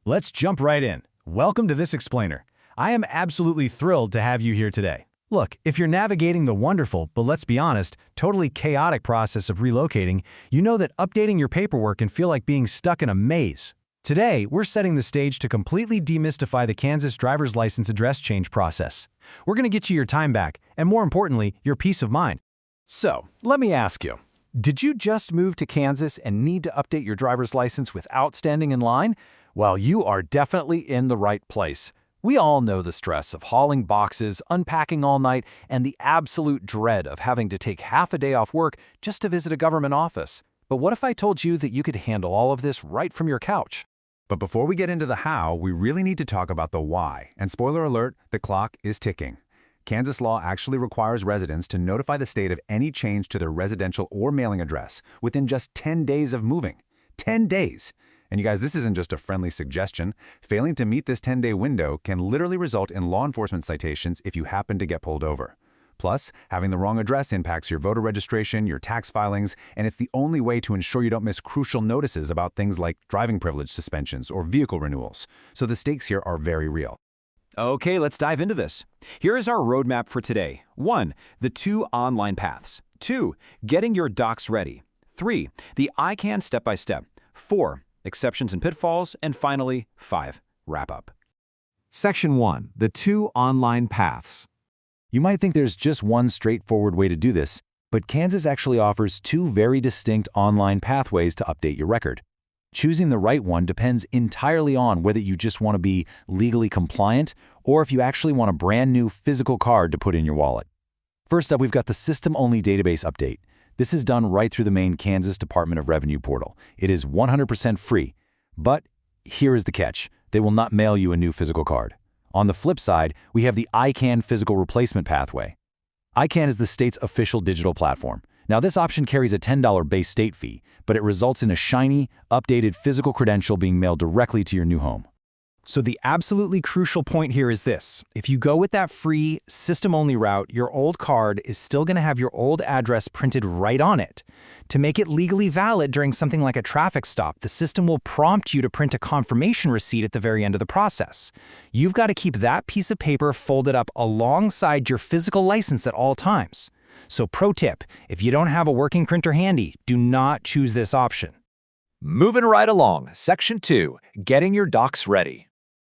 Let's jump right in. Welcome to This Explainer. I am absolutely thrilled to have you here today. Look, if you're navigating the wonderful, but let's be honest, totally chaotic process of relocating, you know that updating your paperwork can feel like being stuck in a maze. Today, we're setting the stage to completely demystify the Kansas driver's license address change process. We're going to get you your time back, and more importantly, your peace of mind. So, let me ask you, did you just move to Kansas and need to update your driver's license without standing in line? Well, you are definitely in the right place. We all know the stress of hauling boxes, unpacking all night, and the absolute dread of having to take half a day off work just to visit a government office. But what if I told you that you could handle all of this right from your couch? But before we get into the how, we really need to talk about the why. And spoiler alert, the clock is ticking. Kansas law actually requires residents to notify the state of any change to their residential or mailing address within just 10 days of moving. 10 days! And you guys, this isn't just a friendly suggestion. Failing to meet this 10-day window can literally result in law enforcement citations if you happen to get pulled over. Plus, having the wrong address impacts your voter registration, your tax filings, and it's the only way to ensure you don't miss crucial notices about things like driving privilege suspensions or vehicle renewals. So the stakes here are very real. Okay, let's dive into this. Here is our roadmap for today. 1. The 2 online paths. 2. Getting your docs ready. 3. The ICANN step-by-step. 4. Exceptions and pitfalls. And finally, 5. Wrap up. Section 1. The 2 online paths. You might think there's just one straightforward way to do this, but Kansas actually offers 2 very distinct online pathways to update your record. Choosing the right one depends entirely on whether you just want to be legally compliant or if you actually want a brand new physical card to put in your wallet. First up, we've got the System-Only Database Update. This is done right through the main Kansas Department of Revenue portal. It is 100% free, but here is the catch. They will not mail you a new physical card. On the flip side, we have the ICANN Physical Replacement Pathway. ICANN is the state's official digital platform. Now, this option carries a $10 base state fee, but it results in a shiny, updated physical credential being mailed directly to your new home. So the absolutely crucial point here is this. If you go with that free, system-only route, your old card is still going to have your old address printed right on it. To make it legally valid during something like a traffic stop, the system will prompt you to print a confirmation receipt at the very end of the process. You've got to keep that piece of paper folded up alongside your physical license at all times. So pro tip, if you don't have a working printer handy, do not choose this option. Moving right along. Section 2. Getting your docs ready.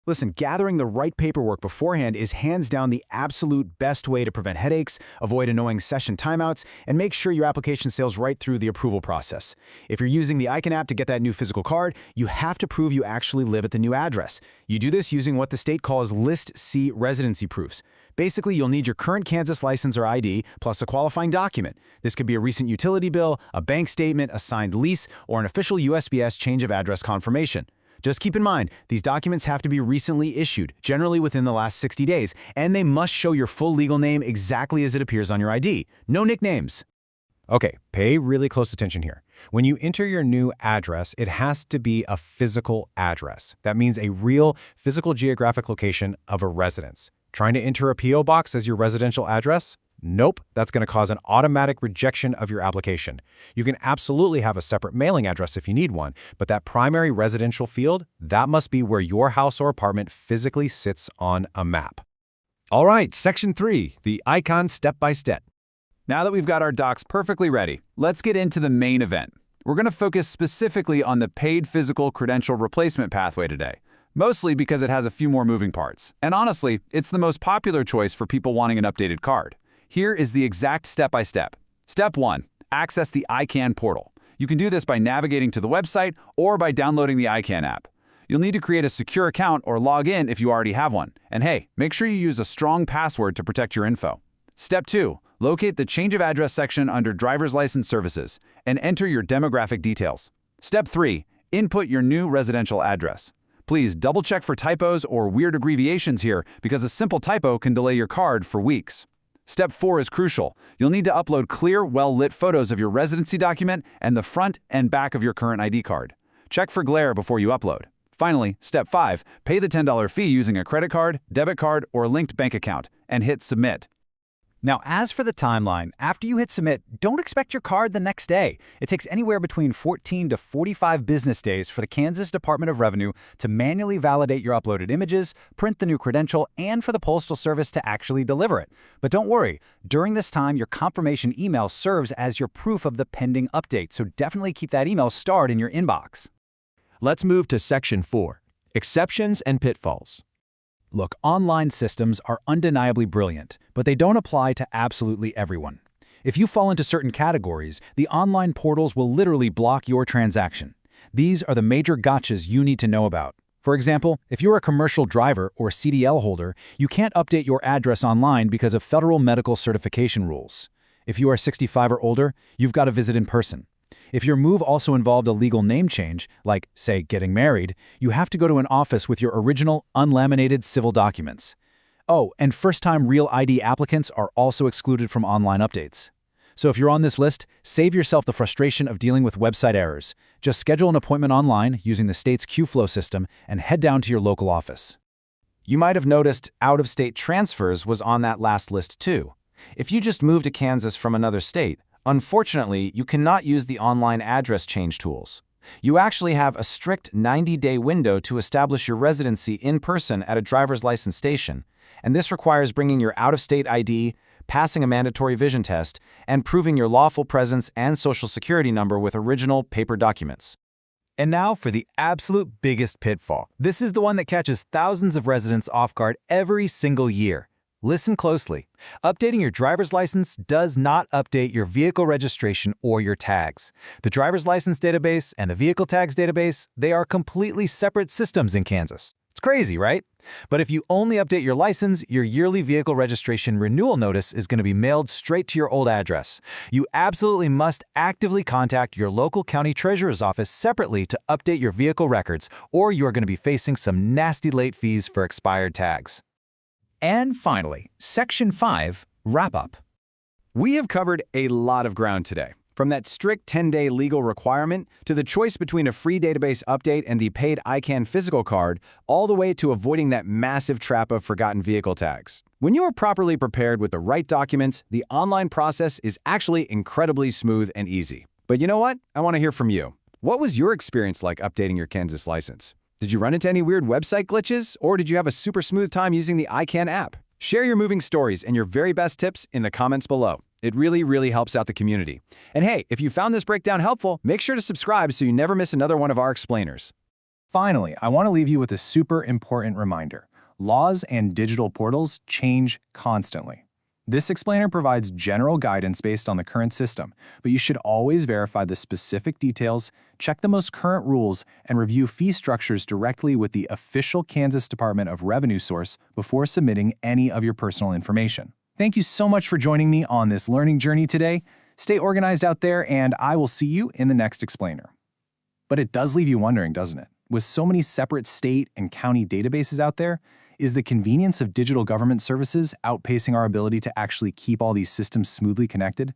Listen, gathering the right paperwork beforehand is hands down the absolute best way to prevent headaches, avoid annoying session timeouts, and make sure your application sails right through the approval process. If you're using the ICANN app to get that new physical card, you have to prove you actually live at the new address. You do this using what the state calls List C residency proofs. Basically, you'll need your current Kansas license or ID, plus a qualifying document. This could be a recent utility bill, a bank statement, a signed lease, or an official USPS change of address confirmation. Just keep in mind, these documents have to be recently issued, generally within the last 60 days, and they must show your full legal name exactly as it appears on your ID. No nicknames. Okay, pay really close attention here. When you enter your new address, it has to be a physical address. That means a real physical geographic location of a residence. Trying to enter a P.O. box as your residential address? Nope, that's going to cause an automatic rejection of your application. You can absolutely have a separate mailing address if you need one, but that primary residential field, that must be where your house or apartment physically sits on a map. All right, Section 3, the ICANN step-by-step. Now that we've got our docs perfectly ready, let's get into the main event. We're going to focus specifically on the paid physical credential replacement pathway today, mostly because it has a few more moving parts. And honestly, it's the most popular choice for people wanting an updated card. Here is the exact step-by-step. Step 1. Access the ICANN portal. You can do this by navigating to the website or by downloading the ICANN app. You'll need to create a secure account or log in if you already have one. And hey, make sure you use a strong password to protect your info. Step 2. Locate the Change of Address section under Driver's License Services and enter your demographic details. Step 3. Input your new residential address. Please double-check for typos or weird abbreviations here because a simple typo can delay your card for weeks. Step 4 is crucial. You'll need to upload clear, well-lit photos of your residency document and the front and back of your current ID card. Check for glare before you upload. Finally, Step 5, pay the $10 fee using a credit card, debit card, or linked bank account, and hit Submit. Now, as for the timeline, after you hit submit, don't expect your card the next day. It takes anywhere between 14 to 45 business days for the Kansas Department of Revenue to manually validate your uploaded images, print the new credential, and for the Postal Service to actually deliver it. But don't worry, during this time, your confirmation email serves as your proof of the pending update, so definitely keep that email starred in your inbox. Let's move to Section 4, Exceptions and Pitfalls. Look, online systems are undeniably brilliant, but they don't apply to absolutely everyone. If you fall into certain categories, the online portals will literally block your transaction. These are the major gotchas you need to know about. For example, if you're a commercial driver or CDL holder, you can't update your address online because of federal medical certification rules. If you are 65 or older, you've got to visit in person. If your move also involved a legal name change, like, say, getting married, you have to go to an office with your original, unlaminated civil documents. Oh, and first-time Real ID applicants are also excluded from online updates. So if you're on this list, save yourself the frustration of dealing with website errors. Just schedule an appointment online using the state's QFlow system and head down to your local office. You might have noticed out-of-state transfers was on that last list too. If you just moved to Kansas from another state, unfortunately, you cannot use the online address change tools. You actually have a strict 90-day window to establish your residency in person at a driver's license station, and this requires bringing your out-of-state ID, passing a mandatory vision test, and proving your lawful presence and social security number with original paper documents. And now for the absolute biggest pitfall. This is the one that catches thousands of residents off guard every single year. Listen closely. Updating your driver's license does not update your vehicle registration or your tags. The driver's license database and the vehicle tags database, they are completely separate systems in Kansas. It's crazy, right? But if you only update your license, your yearly vehicle registration renewal notice is going to be mailed straight to your old address. You absolutely must actively contact your local county treasurer's office separately to update your vehicle records, or you are going to be facing some nasty late fees for expired tags. And finally, Section 5, Wrap-Up. We have covered a lot of ground today, from that strict 10-day legal requirement to the choice between a free database update and the paid ICANN physical card, all the way to avoiding that massive trap of forgotten vehicle tags. When you are properly prepared with the right documents, the online process is actually incredibly smooth and easy. But you know what? I want to hear from you. What was your experience like updating your Kansas license? Did you run into any weird website glitches, or did you have a super smooth time using the ICANN app? Share your moving stories and your very best tips in the comments below. It really helps out the community. And hey, if you found this breakdown helpful, make sure to subscribe so you never miss another one of our explainers. Finally, I want to leave you with a super important reminder. Laws and digital portals change constantly. This explainer provides general guidance based on the current system, but you should always verify the specific details, check the most current rules, and review fee structures directly with the official Kansas Department of Revenue source before submitting any of your personal information. Thank you so much for joining me on this learning journey today. Stay organized out there, and I will see you in the next explainer. But it does leave you wondering, doesn't it? With so many separate state and county databases out there, is the convenience of digital government services outpacing our ability to actually keep all these systems smoothly connected?